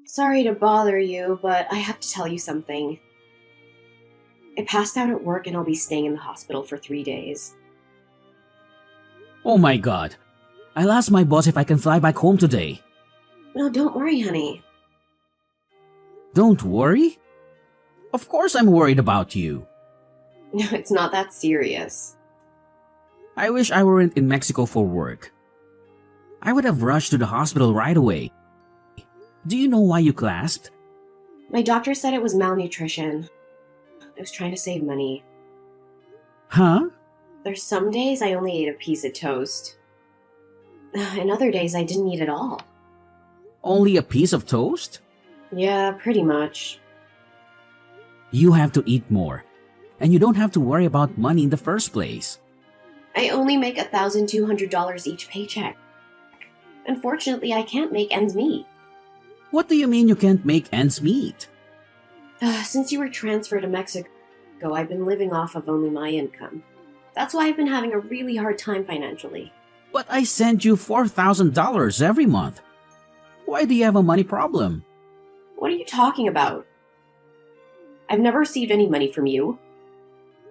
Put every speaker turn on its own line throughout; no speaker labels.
Sorry to bother you, but I have to tell you something. I passed out at work and I'll be staying in the hospital for 3 days.
Oh my god. I'll ask my boss if I can fly back home today.
No, don't worry, honey.
Don't worry? Of course I'm worried about you.
No, it's not that serious.
I wish I weren't in Mexico for work. I would have rushed to the hospital right away. Do you know why you clasped?
My doctor said it was malnutrition. I was trying to save money.
Huh?
There's some days I only ate a piece of toast. And other days I didn't eat at all.
Only a piece of toast?
Yeah, pretty much.
You have to eat more. And you don't have to worry about money in the first place.
I only make $1,200 each paycheck. Unfortunately, I can't make ends meet.
What do you mean you can't make ends meet?
Since you were transferred to Mexico, I've been living off of only my income. That's why I've been having a really hard time financially.
But I send you $4,000 every month. Why do you have a money problem?
What are you talking about? I've never received any money from you.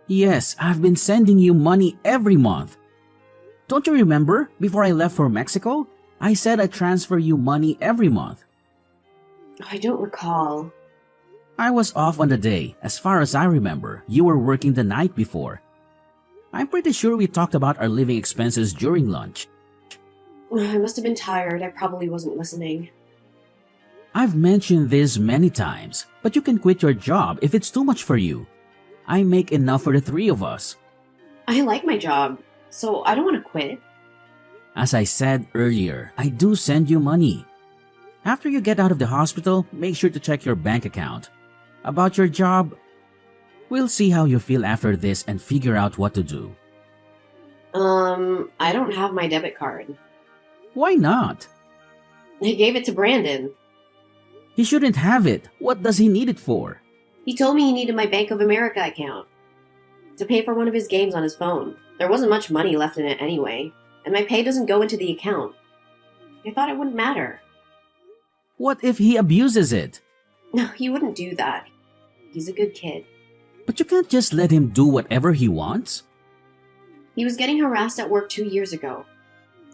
Yes, I've been sending you money every month. Don't you remember, before I left for Mexico, I said I'd transfer you money every month.
I don't recall.
I was off on the day. As far as I remember, you were working the night before. I'm pretty sure we talked about our living expenses during lunch.
I must have been tired. I probably wasn't listening.
I've mentioned this many times, but you can quit your job if it's too much for you. I make enough for the three of us.
I like my job, so I don't want to quit.
As I said earlier, I do send you money. After you get out of the hospital, make sure to check your bank account. About your job, we'll see how you feel after this and figure out what to do.
I don't have my debit card.
Why not?
I gave it to Brandon.
He shouldn't have it. What does he need it for?
He told me he needed my Bank of America account to pay for one of his games on his phone. There wasn't much money left in it anyway, and my pay doesn't go into the account. I thought it wouldn't matter.
What if he abuses it?
No, he wouldn't do that. He's a good kid.
But you can't just let him do whatever he wants.
He was getting harassed at work 2 years ago.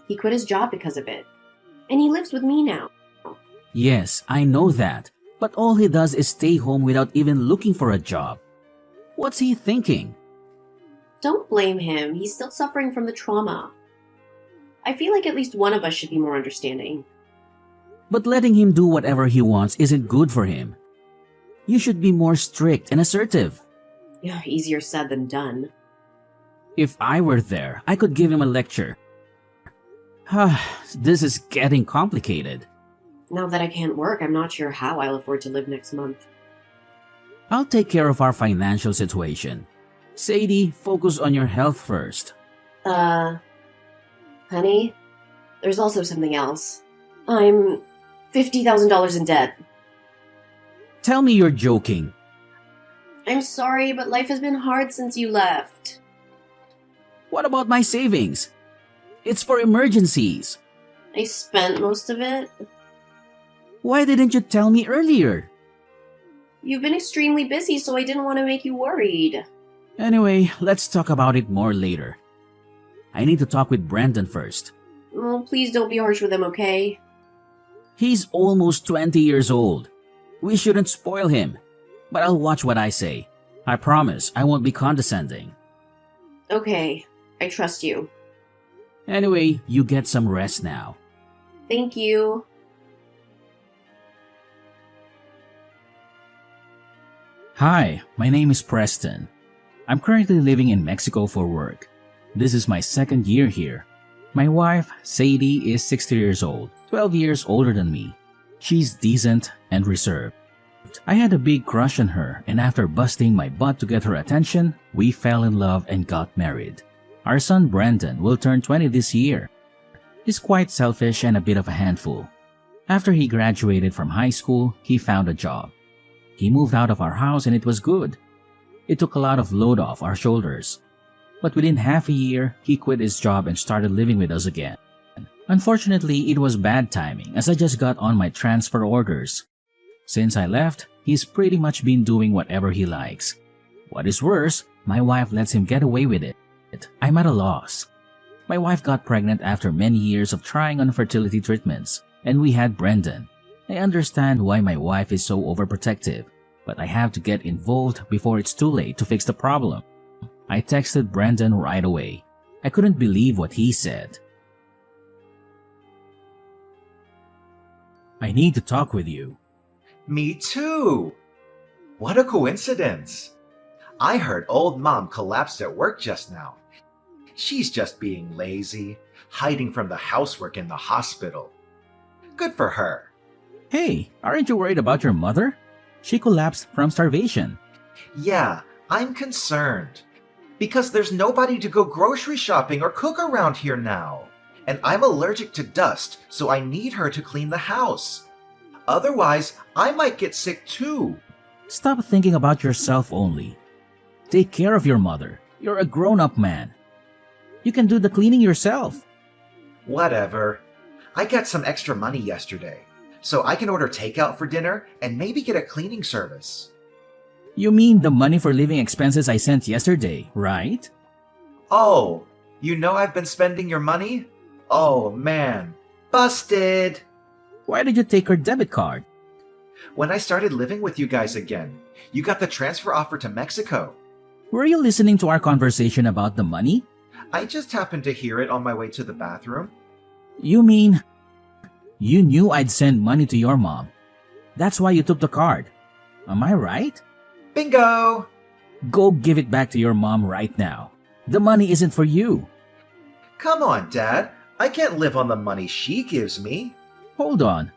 He quit his job because of it. And he lives with me now.
Yes, I know that. But all he does is stay home without even looking for a job. What's he thinking?
Don't blame him. He's still suffering from the trauma. I feel like at least one of us should be more understanding.
But letting him do whatever he wants isn't good for him. You should be more strict and assertive.
Yeah, easier said than done.
If I were there, I could give him a lecture. This is getting complicated.
Now that I can't work, I'm not sure how I'll afford to live next month.
I'll take care of our financial situation. Sadie, focus on your health first.
Honey, there's also something else. I'm $50,000 in debt.
Tell me you're joking.
I'm sorry, but life has been hard since you left.
What about my savings? It's for emergencies.
I spent most of it.
Why didn't you tell me earlier?
You've been extremely busy, so I didn't want to make you worried.
Anyway, let's talk about it more later. I need to talk with Brandon first.
Oh, please don't be harsh with him, okay?
He's almost 20 years old. We shouldn't spoil him. But I'll watch what I say. I promise I won't be condescending.
Okay, I trust you.
Anyway, you get some rest now.
Thank you.
Hi, my name is Preston. I'm currently living in Mexico for work. This is my second year here. My wife, Sadie, is 60 years old, 12 years older than me. She's decent and reserved. I had a big crush on her, and after busting my butt to get her attention, we fell in love and got married. Our son Brandon will turn 20 this year. He's quite selfish and a bit of a handful. After he graduated from high school, he found a job. He moved out of our house and it was good. It took a lot of load off our shoulders. But within half a year, he quit his job and started living with us again. Unfortunately, it was bad timing as I just got on my transfer orders. Since I left, he's pretty much been doing whatever he likes. What is worse, my wife lets him get away with it. I'm at a loss. My wife got pregnant after many years of trying on fertility treatments, and we had Brendan. I understand why my wife is so overprotective, but I have to get involved before it's too late to fix the problem. I texted Brendan right away. I couldn't believe what he said. I need to talk with you.
Me too! What a coincidence! I heard old Mom collapsed at work just now. She's just being lazy, hiding from the housework in the hospital. Good for her.
Hey, aren't you worried about your mother? She collapsed from starvation.
Yeah, I'm concerned. Because there's nobody to go grocery shopping or cook around here now. And I'm allergic to dust, so I need her to clean the house. Otherwise, I might get sick too.
Stop thinking about yourself only. Take care of your mother. You're a grown-up man. You can do the cleaning yourself.
Whatever. I got some extra money yesterday, so I can order takeout for dinner and maybe get a cleaning service.
You mean the money for living expenses I sent yesterday, right?
Oh, you know I've been spending your money? Oh man, busted!
Why did you take her debit card?
When I started living with you guys again, you got the transfer offer to Mexico.
Were you listening to our conversation about the money?
I just happened to hear it on my way to the bathroom.
You mean you knew I'd send money to your mom? That's why you took the card. Am I right?
Bingo!
Go give it back to your mom right now. The money isn't for you.
Come on, Dad. I can't live on the money she gives me.
Hold on.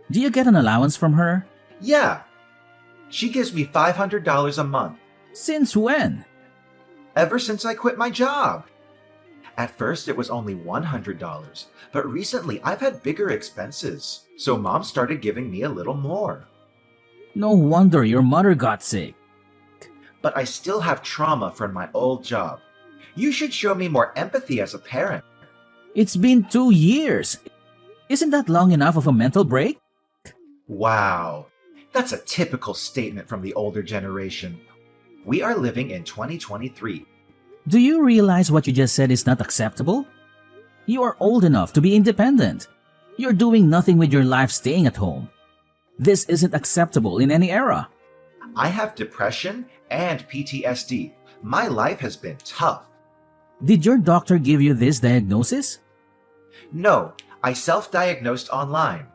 Do you get an allowance from her?
Yeah. She gives me $500 a month.
Since when?
Ever since I quit my job. At first, it was only $100, but recently I've had bigger expenses, so Mom started giving me a little more.
No wonder your mother got sick.
But I still have trauma from my old job. You should show me more empathy as a parent.
It's been 2 years. Isn't that long enough of a mental break?
Wow, that's a typical statement from the older generation. We are living in 2023.
Do you realize what you just said is not acceptable? You are old enough to be independent. You're doing nothing with your life staying at home. This isn't acceptable in any era.
I have depression and PTSD. My life has been tough.
Did your doctor give you this diagnosis?
No, I self-diagnosed online.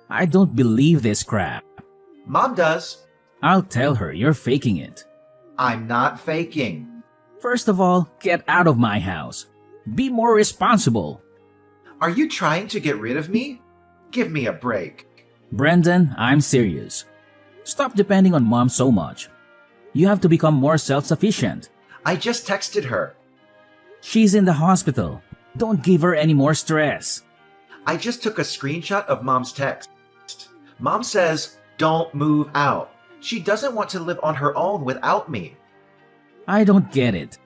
I don't believe this crap.
Mom does.
I'll tell her you're faking it.
I'm not faking.
First of all, get out of my house. Be more responsible.
Are you trying to get rid of me? Give me a break.
Brendan, I'm serious. Stop depending on mom so much. You have to become more self-sufficient.
I just texted her.
She's in the hospital. Don't give her any more stress.
I just took a screenshot of Mom's text. Mom says, don't move out. She doesn't want to live on her own without me.
I don't get it.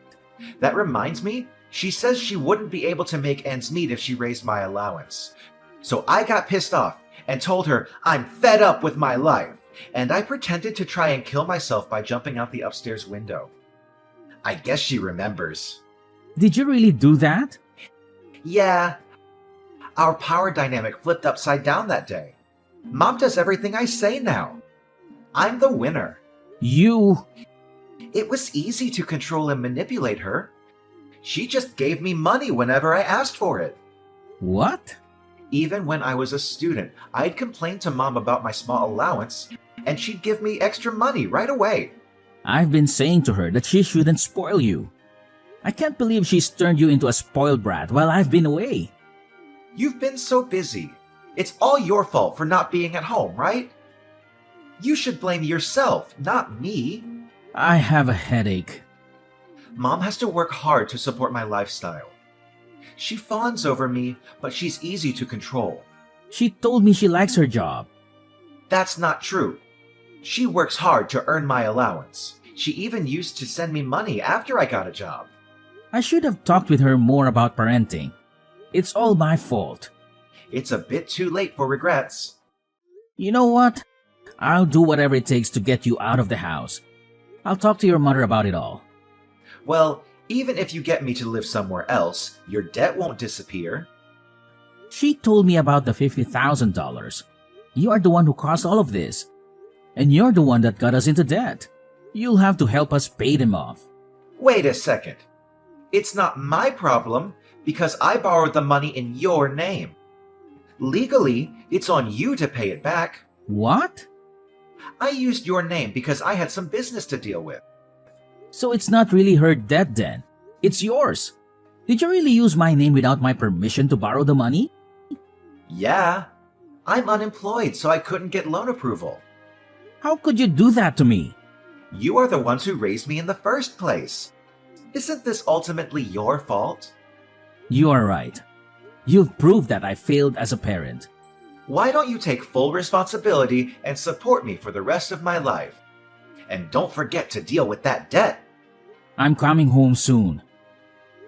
That reminds me, she says she wouldn't be able to make ends meet if she raised my allowance. So I got pissed off and told her I'm fed up with my life, and I pretended to try and kill myself by jumping out the upstairs window. I guess she remembers.
Did you really do that?
Yeah. Our power dynamic flipped upside down that day. Mom does everything I say now. I'm the winner.
You...
It was easy to control and manipulate her. She just gave me money whenever I asked for it.
What?
Even when I was a student, I'd complain to Mom about my small allowance, and she'd give me extra money right away.
I've been saying to her that she shouldn't spoil you. I can't believe she's turned you into a spoiled brat while I've been away.
You've been so busy. It's all your fault for not being at home, right? You should blame yourself, not me.
I have a headache.
Mom has to work hard to support my lifestyle. She fawns over me, but she's easy to control.
She told me she likes her job.
That's not true. She works hard to earn my allowance. She even used to send me money after I got a job.
I should have talked with her more about parenting. It's all my fault.
It's a bit too late for regrets.
You know what? I'll do whatever it takes to get you out of the house. I'll talk to your mother about it all.
Well, even if you get me to live somewhere else, your debt won't disappear.
She told me about the $50,000. You are the one who caused all of this. And you're the one that got us into debt. You'll have to help us pay them off.
Wait a second. It's not my problem because I borrowed the money in your name. Legally, it's on you to pay it back.
What?
I used your name because I had some business to deal with.
So it's not really her debt then. It's yours. Did you really use my name without my permission to borrow the money?
Yeah. I'm unemployed, so I couldn't get loan approval.
How could you do that to me?
You are the ones who raised me in the first place. Isn't this ultimately your fault?
You are right. You've proved that I failed as a parent.
Why don't you take full responsibility and support me for the rest of my life? And don't forget to deal with that debt.
I'm coming home soon.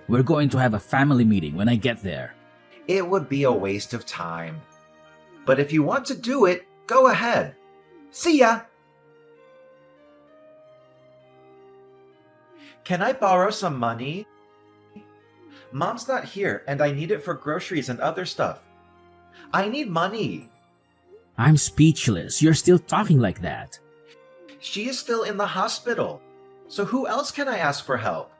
We're going to have a family meeting when I get there.
It would be a waste of time. But if you want to do it, go ahead. See ya! Can I borrow some money? Mom's not here and I need it for groceries and other stuff. I need money.
I'm speechless. You're still talking like that.
She is still in the hospital. So who else can I ask for help?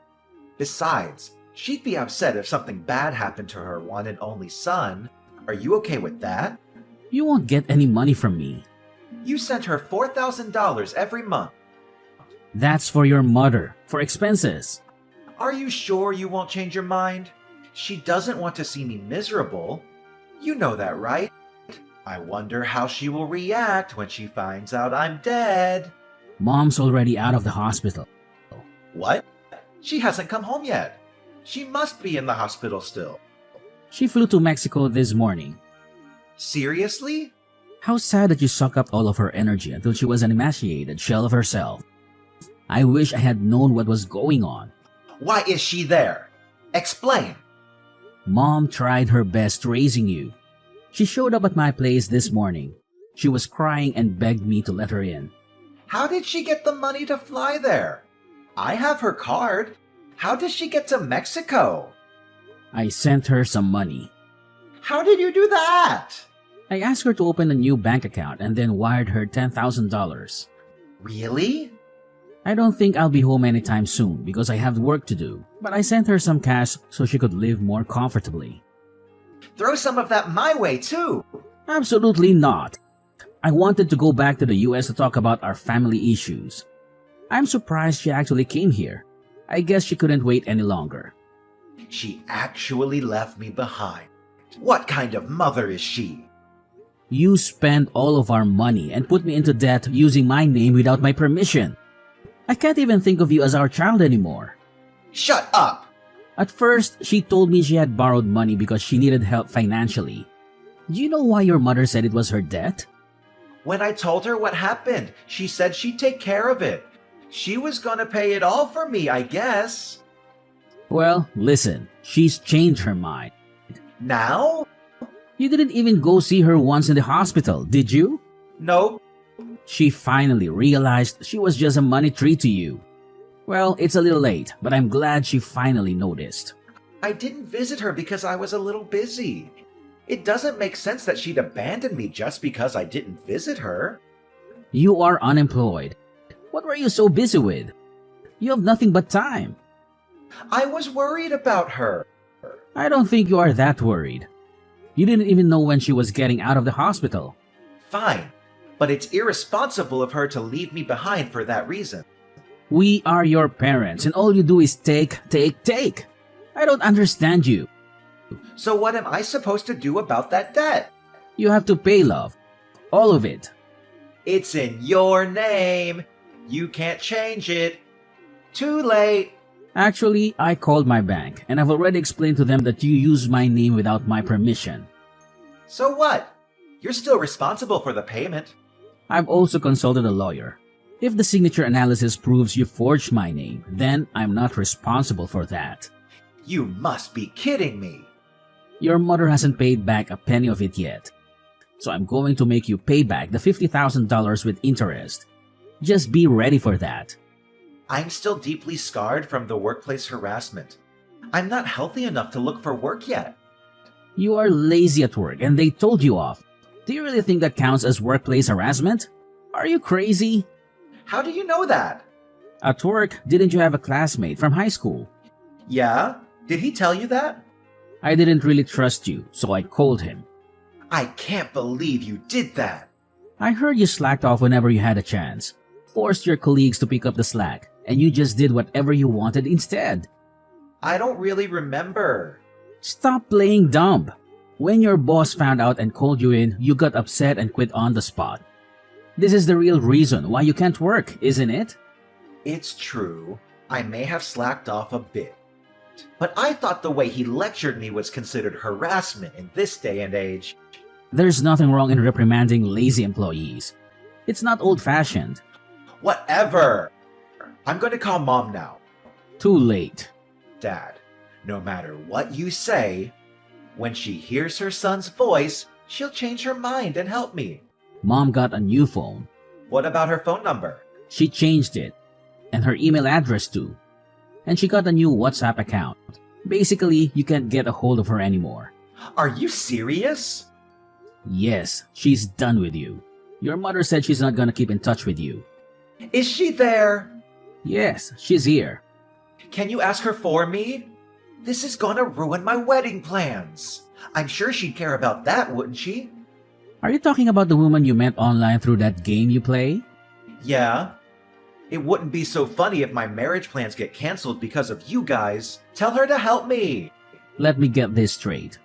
Besides, she'd be upset if something bad happened to her one and only son. Are you okay with that?
You won't get any money from me.
You sent her $4,000 every month.
That's for your mother, for expenses.
Are you sure you won't change your mind? She doesn't want to see me miserable. You know that, right? I wonder how she will react when she finds out I'm dead.
Mom's already out of the hospital.
What? She hasn't come home yet. She must be in the hospital still.
She flew to Mexico this morning.
Seriously?
How sad that you suck up all of her energy until she was an emaciated shell of herself. I wish I had known what was going on.
Why is she there? Explain.
Mom tried her best raising you. She showed up at my place this morning. She was crying and begged me to let her in.
How did she get the money to fly there? I have her card. How did she get to Mexico?
I sent her some money.
How did you do that?
I asked her to open a new bank account and then wired her $10,000.
Really?
I don't think I'll be home anytime soon because I have work to do, but I sent her some cash so she could live more comfortably.
Throw some of that my way, too.
Absolutely not. I wanted to go back to the US to talk about our family issues. I'm surprised she actually came here. I guess she couldn't wait any longer.
She actually left me behind. What kind of mother is she?
You spent all of our money and put me into debt using my name without my permission. I can't even think of you as our child anymore.
Shut up!
At first, she told me she had borrowed money because she needed help financially. Do you know why your mother said it was her debt?
When I told her what happened, she said she'd take care of it. She was gonna pay it all for me, I guess.
Well, listen, she's changed her mind.
Now?
You didn't even go see her once in the hospital, did you?
Nope.
She finally realized she was just a money tree to you. Well, it's a little late, but I'm glad she finally noticed.
I didn't visit her because I was a little busy. It doesn't make sense that she'd abandon me just because I didn't visit her.
You are unemployed. What were you so busy with? You have nothing but time.
I was worried about her.
I don't think you are that worried. You didn't even know when she was getting out of the hospital.
Fine, but it's irresponsible of her to leave me behind for that reason.
We are your parents and all you do is take. I don't understand you.
So what am I supposed to do about that debt?
You have to pay, love. All of it.
It's in your name. You can't change it. Too late.
Actually, I called my bank and I've already explained to them that you used my name without my permission.
So what? You're still responsible for the payment.
I've also consulted a lawyer. If the signature analysis proves you forged my name, then I'm not responsible for that.
You must be kidding me.
Your mother hasn't paid back a penny of it yet. so I'm going to make you pay back the $50,000 with interest. Just be ready for that.
I'm still deeply scarred from the workplace harassment. I'm not healthy enough to look for work yet.
You are lazy at work and they told you off. Do you really think that counts as workplace harassment? Are you crazy?
How do you know that?
At work, didn't you have a classmate from high school?
Yeah? Did he tell you that?
I didn't really trust you, so I called him.
I can't believe you did that.
I heard you slacked off whenever you had a chance, forced your colleagues to pick up the slack, and you just did whatever you wanted instead.
I don't really remember.
Stop playing dumb. When your boss found out and called you in, you got upset and quit on the spot. This is the real reason why you can't work, isn't it?
It's true. I may have slacked off a bit. But I thought the way he lectured me was considered harassment in this day and age.
There's nothing wrong in reprimanding lazy employees. It's not old-fashioned.
Whatever. I'm going to call Mom now.
Too late.
Dad, no matter what you say, when she hears her son's voice, she'll change her mind and help me.
Mom got a new phone.
What about her phone number?
She changed it, and her email address too. And she got a new WhatsApp account. Basically, you can't get a hold of her anymore.
Are you serious?
Yes, she's done with you. Your mother said she's not gonna keep in touch with you.
Is she there?
Yes, she's here.
Can you ask her for me? This is gonna ruin my wedding plans. I'm sure she'd care about that, wouldn't she?
Are you talking about the woman you met online through that game you play?
Yeah. It wouldn't be so funny if my marriage plans get canceled because of you guys. Tell her to help me.
Let me get this straight.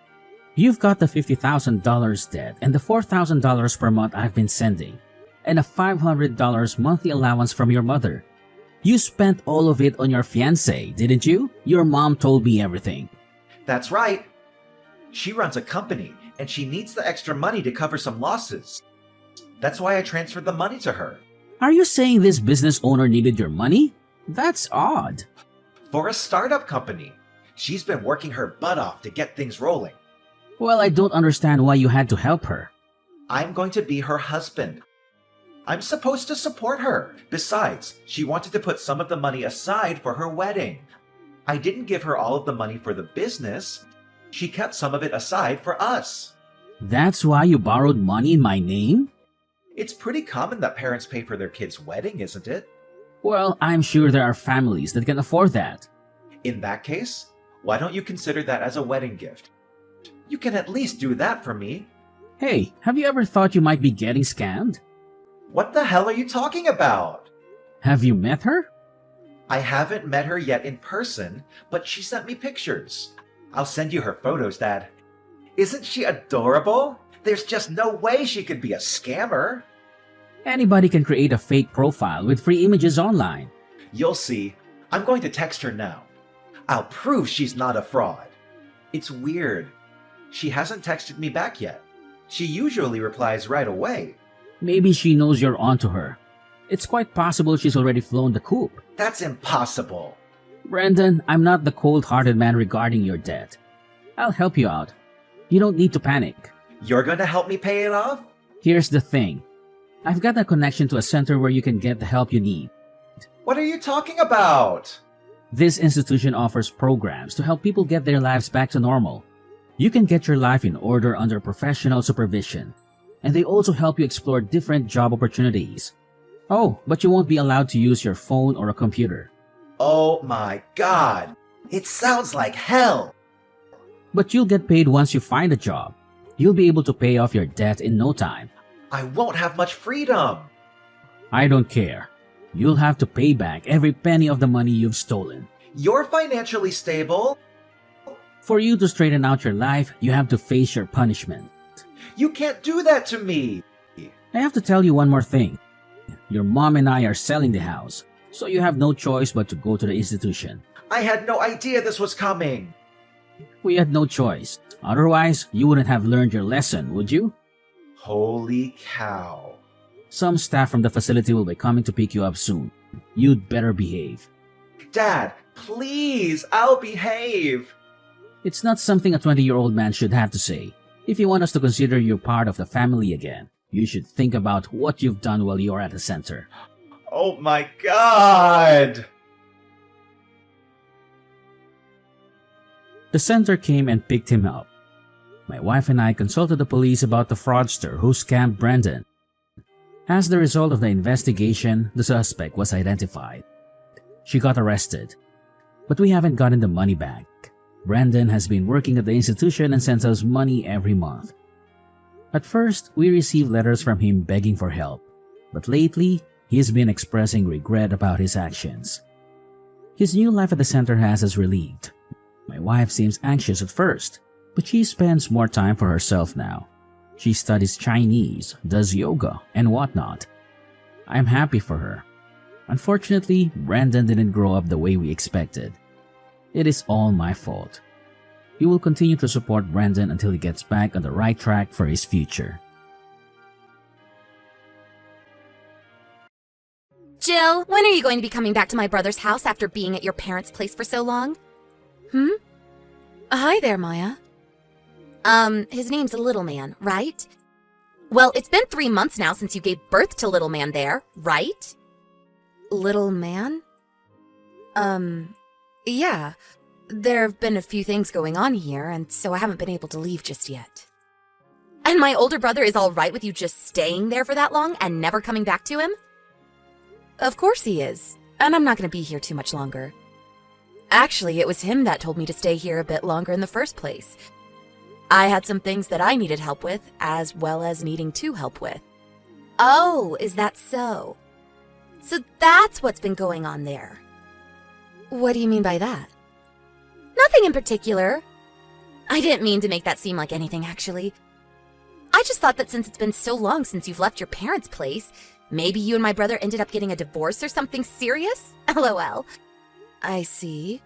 You've got the $50,000 debt and the $4,000 per month I've been sending, and a $500 monthly allowance from your mother. You spent all of it on your fiancé, didn't you? Your mom told me everything.
That's right. She runs a company, and she needs the extra money to cover some losses. That's why I transferred the money to her.
Are you saying this business owner needed your money? That's odd.
For a startup company. She's been working her butt off to get things rolling.
Well, I don't understand why you had to help her.
I'm going to be her husband. I'm supposed to support her. Besides, she wanted to put some of the money aside for her wedding. I didn't give her all of the money for the business. She kept some of it aside for us.
That's why you borrowed money in my name?
It's pretty common that parents pay for their kids' wedding, isn't it?
Well, I'm sure there are families that can afford that.
In that case, why don't you consider that as a wedding gift? You can at least do that for me.
Hey, have you ever thought you might be getting scammed?
What the hell are you talking about?
Have you met her?
I haven't met her yet in person, but she sent me pictures. I'll send you her photos, Dad. Isn't she adorable? There's just no way she could be a scammer.
Anybody can create a fake profile with free images online.
You'll see. I'm going to text her now. I'll prove she's not a fraud. It's weird. She hasn't texted me back yet. She usually replies right away.
Maybe she knows you're onto her. It's quite possible she's already flown the coop.
That's impossible.
Brendan, I'm not the cold-hearted man regarding your debt. I'll help you out. You don't need to panic.
You're going to help me pay it off?
Here's the thing. I've got a connection to a center where you can get the help you need.
What are you talking about?
This institution offers programs to help people get their lives back to normal. You can get your life in order under professional supervision. And they also help you explore different job opportunities. Oh, but you won't be allowed to use your phone or a computer.
Oh my God. It sounds like hell.
But you'll get paid once you find a job. You'll be able to pay off your debt in no time.
I won't have much freedom.
I don't care. You'll have to pay back every penny of the money you've stolen.
You're financially stable.
For you to straighten out your life, you have to face your punishment.
You can't do that to me.
I have to tell you one more thing. Your mom and I are selling the house, so you have no choice but to go to the institution.
I had no idea this was coming.
We had no choice. Otherwise, you wouldn't have learned your lesson, would you?
Holy cow.
Some staff from the facility will be coming to pick you up soon. You'd better behave.
Dad, please, I'll behave.
It's not something a 20-year-old man should have to say. If you want us to consider you part of the family again, you should think about what you've done while you're at the center.
Oh my god!
The center came and picked him up. My wife and I consulted the police about the fraudster who scammed Brendan. As the result of the investigation, the suspect was identified. She got arrested, but we haven't gotten the money back. Brendan has been working at the institution and sends us money every month. At first, we received letters from him begging for help, but lately, he has been expressing regret about his actions. His new life at the center has us relieved. My wife seems anxious at first, but she spends more time for herself now. She studies Chinese, does yoga, and whatnot. I'm happy for her. Unfortunately, Brendan didn't grow up the way we expected. It is all my fault. We will continue to support Brendan until he gets back on the right track for his future.
Jill, when are you going to be coming back to my brother's house after being at your parents' place for so long? Hi there, Maya. His name's Little Man, right? Well, it's been 3 months now since you gave birth to Little Man there, right? Little Man? Yeah. There have been a few things going on here, and so I haven't been able to leave just yet. And my older brother is all right with you just staying there for that long and never coming back to him? Of course he is, and I'm not going to be here too much longer. Actually, it was him that told me to stay here a bit longer in the first place. I had some things that I needed help with, as well as needing to help with. Oh, is that so? So that's what's been going on there. What do you mean by that? Nothing in particular. I didn't mean to make that seem like anything, actually. I just thought that since it's been so long since you've left your parents' place, maybe you and my brother ended up getting a divorce or something serious? LOL. I see.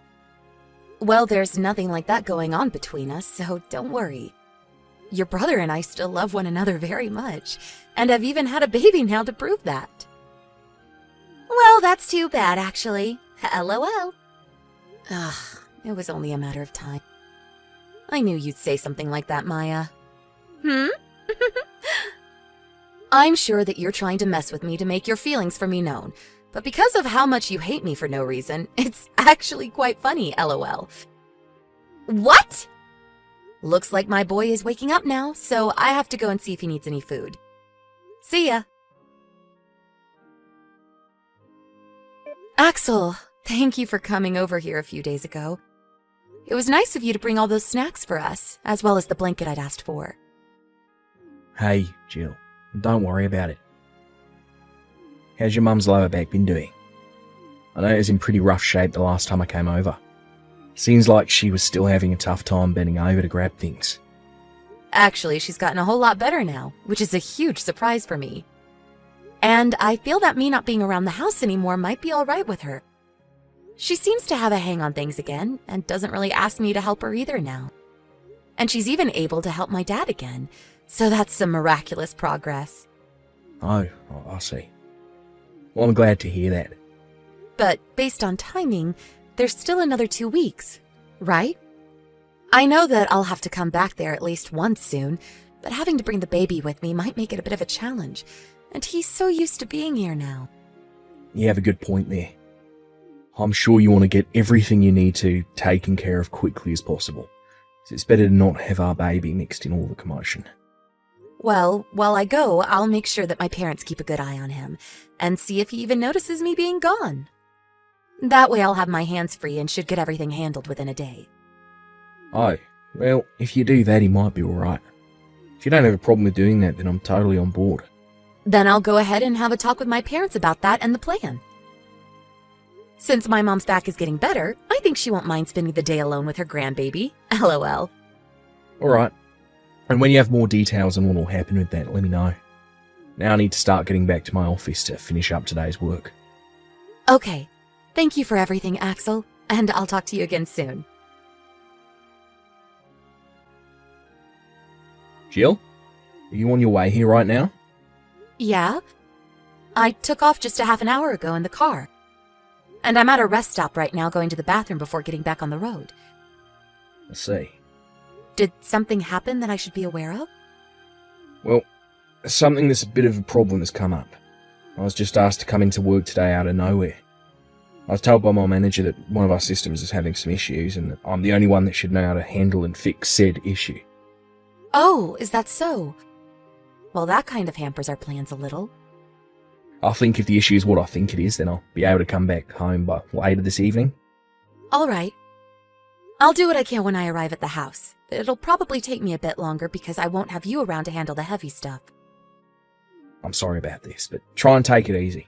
Well, there's nothing like that going on between us, so don't worry. Your brother and I still love one another very much, and have even had a baby now to prove that. Well, that's too bad, actually. LOL. Ugh, it was only a matter of time. I knew you'd say something like that, Maya. I'm sure that you're trying to mess with me to make your feelings for me known, but because of how much you hate me for no reason, it's actually quite funny, LOL. What? Looks like my boy is waking up now, so I have to go and see if he needs any food. See ya. Axel, thank you for coming over here a few days ago. It was nice of you to bring all those snacks for us, as well as the blanket I'd asked for.
Hey, Jill, don't worry about it. How's your mum's lower back been doing? I know it was in pretty rough shape the last time I came over. Seems like she was still having a tough time bending over to grab things.
Actually, she's gotten a whole lot better now, which is a huge surprise for me. And I feel that me not being around the house anymore might be all right with her. She seems to have a hang on things again, and doesn't really ask me to help her either now. And she's even able to help my dad again, so that's some miraculous progress.
Oh, I see. Well, I'm glad to hear that.
But based on timing, there's still another 2 weeks, right? I know that I'll have to come back there at least once soon, but having to bring the baby with me might make it a bit of a challenge, and he's so used to being here now.
You have a good point there. I'm sure you want to get everything you need to taken care of quickly as possible. So it's better to not have our baby mixed in all the commotion.
Well, while I go, I'll make sure that my parents keep a good eye on him, and see if he even notices me being gone. That way I'll have my hands free and should get everything handled within a day.
Oh, well, if you do that, he might be alright. If you don't have a problem with doing that, then I'm totally on board.
Then I'll go ahead and have a talk with my parents about that and the plan. Since my mom's back is getting better, I think she won't mind spending the day alone with her grandbaby. LOL.
Alright. And when you have more details on what will happen with that, let me know. Now I need to start getting back to my office to finish up today's work.
Okay. Thank you for everything, Axel, and I'll talk to you again soon.
Jill? Are you on your way here right now?
Yeah? I took off just a half an hour ago in the car. And I'm at a rest stop right now going to the bathroom before getting back on the road.
I see.
Did something happen that I should be aware of?
Well, something that's a bit of a problem has come up. I was just asked to come into work today out of nowhere. I was told by my manager that one of our systems is having some issues and that I'm the only one that should know how to handle and fix said issue.
Oh, is that so? Well, that kind of hampers our plans a little.
I think if the issue is what I think it is, then I'll be able to come back home by later this evening.
All right. I'll do what I can when I arrive at the house. It'll probably take me a bit longer because I won't have you around to handle the heavy stuff.
I'm sorry about this, but try and take it easy.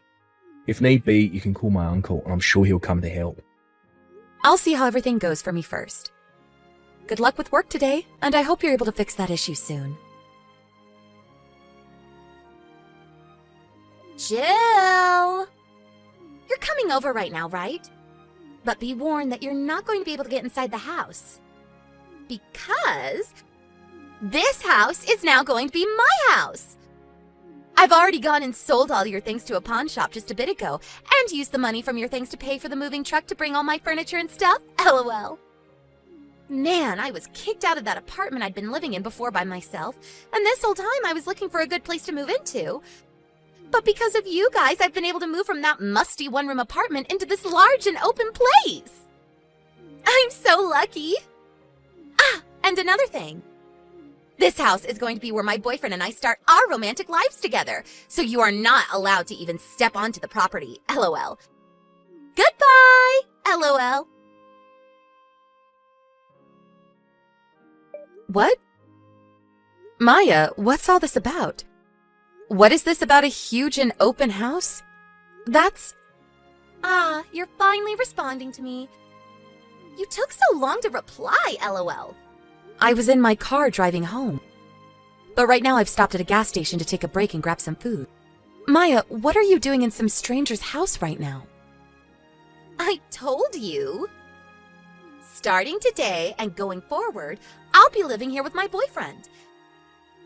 If need be, you can call my uncle, and I'm sure he'll come to help.
I'll see how everything goes for me first. Good luck with work today, and I hope you're able to fix that issue soon. Jill! You're coming over right now, right? But be warned that you're not going to be able to get inside the house. Because this house is now going to be my house! I've already gone and sold all your things to a pawn shop just a bit ago, and used the money from your things to pay for the moving truck to bring all my furniture and stuff. LOL. Man, I was kicked out of that apartment I'd been living in before by myself, and this whole time I was looking for a good place to move into. But because of you guys, I've been able to move from that musty one-room apartment into this large and open place. I'm so lucky. Ah, and another thing. This house is going to be where my boyfriend and I start our romantic lives together, so you are not allowed to even step onto the property. LOL. Goodbye! LOL. What? Maya, what's all this about? What is this about a huge and open house? That's... Ah, you're finally responding to me. You took so long to reply, LOL. I was in my car driving home. But right now I've stopped at a gas station to take a break and grab some food. Maya, what are you doing in some stranger's house right now? I told you. Starting today and going forward, I'll be living here with my boyfriend.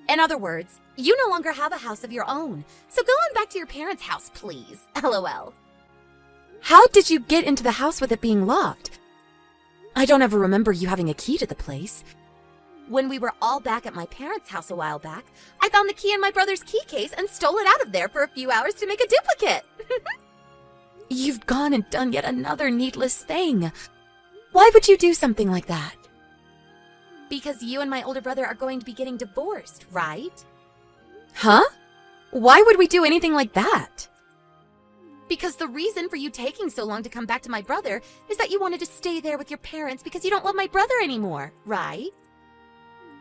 In other words, you no longer have a house of your own, so go on back to your parents' house, please. LOL. How did you get into the house with it being locked? I don't ever remember you having a key to the place. When we were all back at my parents' house a while back, I found the key in my brother's key case and stole it out of there for a few hours to make a duplicate. You've gone and done yet another needless thing. Why would you do something like that? Because you and my older brother are going to be getting divorced, right? Huh? Why would we do anything like that? Because the reason for you taking so long to come back to my brother is that you wanted to stay there with your parents because you don't love my brother anymore, right?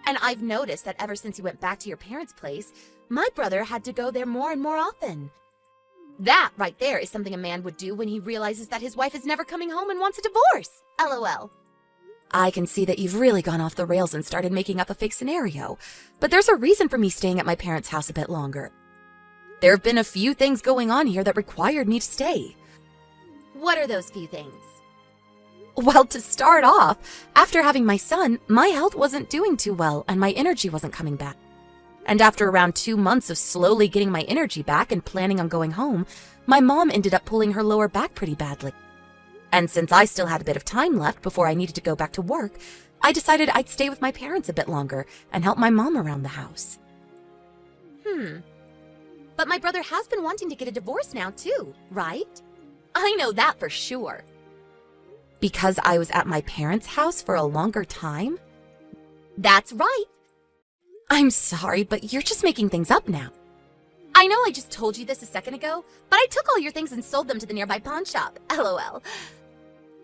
And I've noticed that ever since you went back to your parents' place, my brother had to go there more and more often. That right there is something a man would do when he realizes that his wife is never coming home and wants a divorce. LOL. I can see that you've really gone off the rails and started making up a fake scenario, but there's a reason for me staying at my parents' house a bit longer. There have been a few things going on here that required me to stay. What are those few things? Well, to start off, after having my son, my health wasn't doing too well and my energy wasn't coming back. And after around 2 months of slowly getting my energy back and planning on going home, my mom ended up pulling her lower back pretty badly. And since I still had a bit of time left before I needed to go back to work, I decided I'd stay with my parents a bit longer and help my mom around the house. But my brother has been wanting to get a divorce now too, right? I know that for sure. Because I was at my parents' house for a longer time? That's right. I'm sorry, but you're just making things up now. I know I just told you this a second ago, but I took all your things and sold them to the nearby pawn shop. LOL.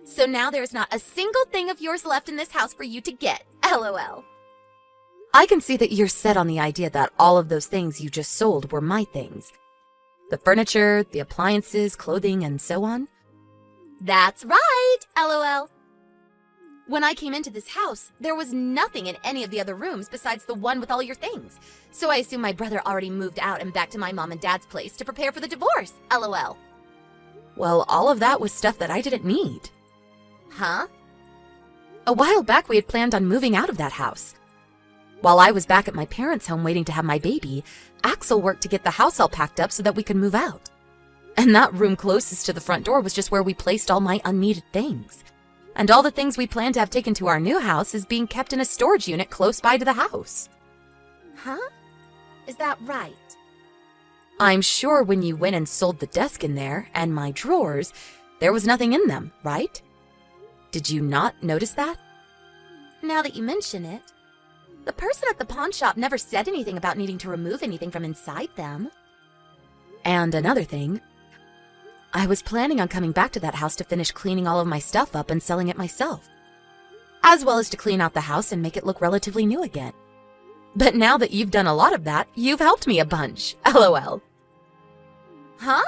So now there's not a single thing of yours left in this house for you to get. LOL. I can see that you're set on the idea that all of those things you just sold were my things. The furniture, the appliances, clothing, and so on. That's right, LOL. When I came into this house, there was nothing in any of the other rooms besides the one with all your things. So I assume my brother already moved out and back to my mom and dad's place to prepare for the divorce, LOL. Well, all of that was stuff that I didn't need. Huh? A while back we had planned on moving out of that house. While I was back at my parents' home waiting to have my baby, Axel worked to get the house all packed up so that we could move out. And that room closest to the front door was just where we placed all my unneeded things. And all the things we plan to have taken to our new house is being kept in a storage unit close by to the house. Huh? Is that right? I'm sure when you went and sold the desk in there and my drawers, there was nothing in them, right? Did you not notice that? Now that you mention it, the person at the pawn shop never said anything about needing to remove anything from inside them. And another thing, I was planning on coming back to that house to finish cleaning all of my stuff up and selling it myself, as well as to clean out the house and make it look relatively new again. But now that you've done a lot of that, you've helped me a bunch, LOL. Huh?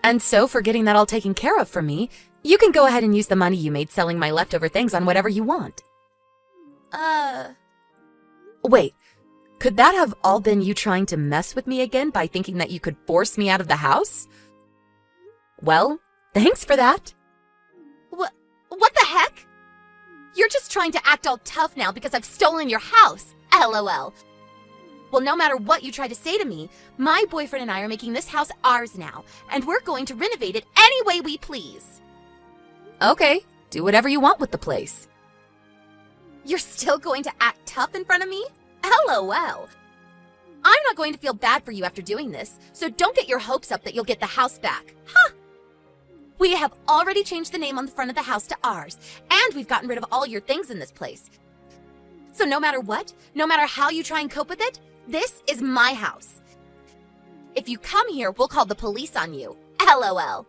And so for getting that all taken care of for me, you can go ahead and use the money you made selling my leftover things on whatever you want. Wait, could that have all been you trying to mess with me again by thinking that you could force me out of the house? Well, thanks for that. What the heck? You're just trying to act all tough now because I've stolen your house, LOL. Well, no matter what you try to say to me, my boyfriend and I are making this house ours now, and we're going to renovate it any way we please. Okay, do whatever you want with the place. You're still going to act tough in front of me? LOL. I'm not going to feel bad for you after doing this, so don't get your hopes up that you'll get the house back. Huh? We have already changed the name on the front of the house to ours, and we've gotten rid of all your things in this place. So no matter what, no matter how you try and cope with it, this is my house. If you come here, we'll call the police on you. LOL.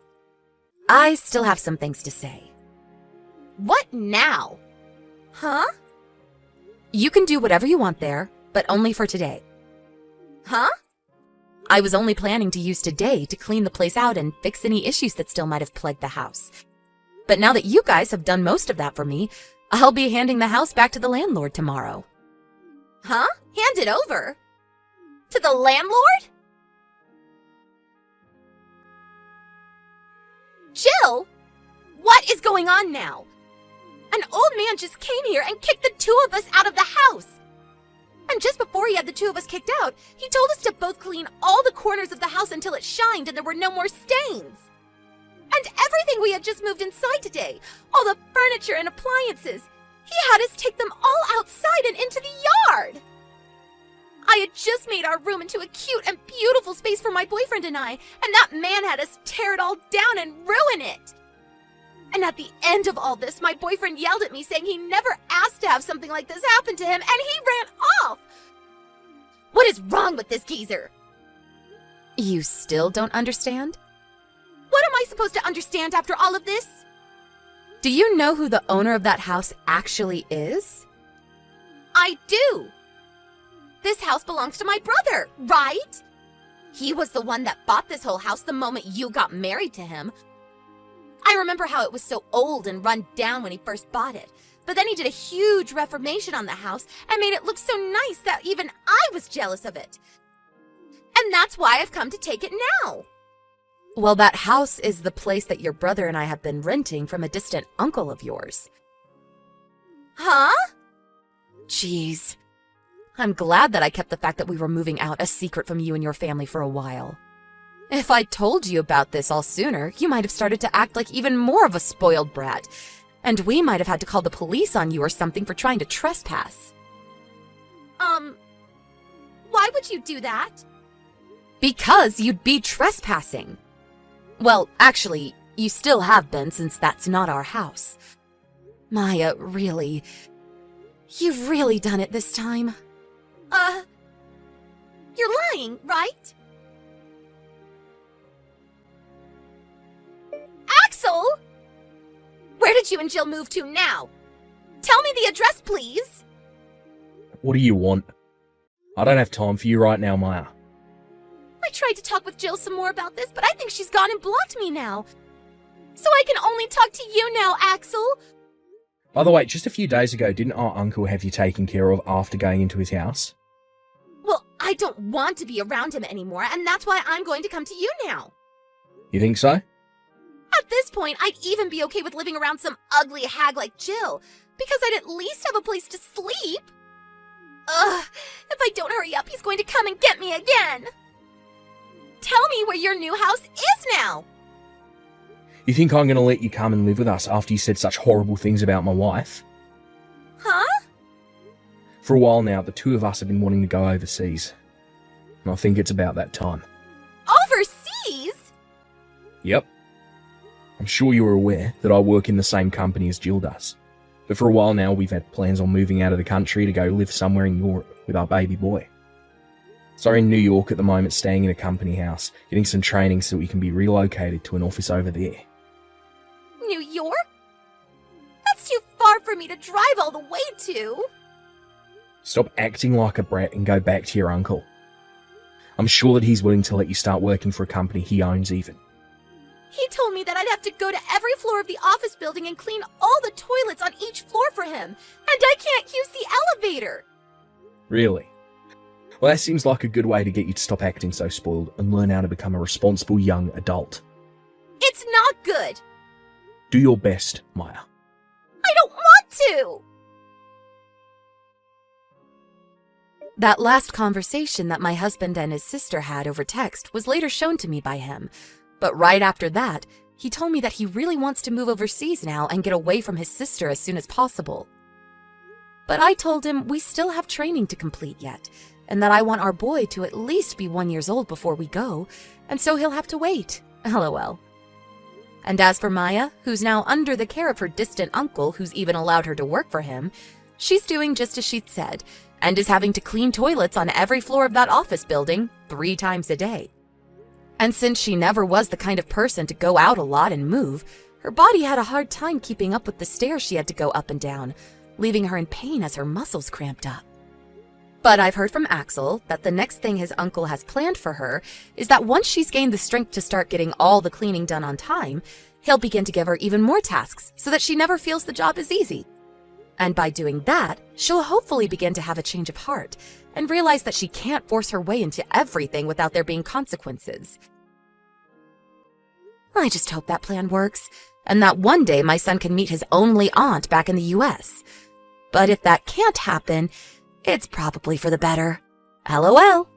I still have some things to say. What now? Huh? You can do whatever you want there, but only for today. Huh? I was only planning to use today to clean the place out and fix any issues that still might have plagued the house. But now that you guys have done most of that for me, I'll be handing the house back to the landlord tomorrow. Huh? Hand it over? To the landlord? Jill! What is going on now? An old man just came here and kicked the two of us out of the house. And just before he had the two of us kicked out, he told us to both clean all the corners of the house until it shined and there were no more stains. And everything we had just moved inside today, all the furniture and appliances, he had us take them all outside and into the yard. I had just made our room into a cute and beautiful space for my boyfriend and I, and that man had us tear it all down and ruin it. And at the end of all this, my boyfriend yelled at me saying he never asked to have something like this happen to him, and he ran off! What is wrong with this geezer? You still don't understand? What am I supposed to understand after all of this? Do you know who the owner of that house actually is? I do! This house belongs to my brother, right? He was the one that bought this whole house the moment you got married to him. I remember how it was so old and run down when he first bought it, but then he did a huge reformation on the house and made it look so nice that even I was jealous of it. And that's why I've come to take it now. Well, that house is the place that your brother and I have been renting from a distant uncle of yours. Huh? Jeez. I'm glad that I kept the fact that we were moving out a secret from you and your family for a while. If I'd told you about this all sooner, you might have started to act like even more of a spoiled brat, and we might have had to call the police on you or something for trying to trespass. Why would you do that? Because you'd be trespassing. Well, actually, you still have been since that's not our house. Maya, really, you've really done it this time. You're lying, right? Axel! Where did you and Jill move to now? Tell me the address, please!
What do you want? I don't have time for you right now, Maya.
I tried to talk with Jill some more about this, but I think she's gone and blocked me now. So I can only talk to you now, Axel!
By the way, just a few days ago, didn't our uncle have you taken care of after going into his house?
Well, I don't want to be around him anymore, and that's why I'm going to come to you now.
You think so?
At this point, I'd even be okay with living around some ugly hag like Jill, because I'd at least have a place to sleep. Ugh, if I don't hurry up, he's going to come and get me again. Tell me where your new house is now.
You think I'm going to let you come and live with us after you said such horrible things about my wife?
Huh?
For a while now, the two of us have been wanting to go overseas. And I think it's about that time.
Overseas?
Yep. I'm sure you're aware that I work in the same company as Jill does. But for a while now, we've had plans on moving out of the country to go live somewhere in Europe with our baby boy. So we're in New York at the moment, staying in a company house, getting some training so we can be relocated to an office over there.
New York? That's too far for me to drive all the way to.
Stop acting like a brat and go back to your uncle. I'm sure that he's willing to let you start working for a company he owns even.
He told me that I'd have to go to every floor of the office building and clean all the toilets on each floor for him, and I can't use the elevator.
Really? Well, that seems like a good way to get you to stop acting so spoiled and learn how to become a responsible young adult.
It's not good.
Do your best, Maya.
I don't want to. That last conversation that my husband and his sister had over text was later shown to me by him. But right after that, he told me that he really wants to move overseas now and get away from his sister as soon as possible. But I told him we still have training to complete yet, and that I want our boy to at least be 1 year old before we go, and so he'll have to wait. LOL. And as for Maya, who's now under the care of her distant uncle who's even allowed her to work for him, she's doing just as she'd said, and is having to clean toilets on every floor of that office building 3 times a day. And since she never was the kind of person to go out a lot and move, her body had a hard time keeping up with the stairs she had to go up and down, leaving her in pain as her muscles cramped up. But I've heard from Axel that the next thing his uncle has planned for her is that once she's gained the strength to start getting all the cleaning done on time, he'll begin to give her even more tasks so that she never feels the job is easy. And by doing that, she'll hopefully begin to have a change of heart and realize that she can't force her way into everything without there being consequences. I just hope that plan works, and that one day my son can meet his only aunt back in the US. But if that can't happen, it's probably for the better. LOL.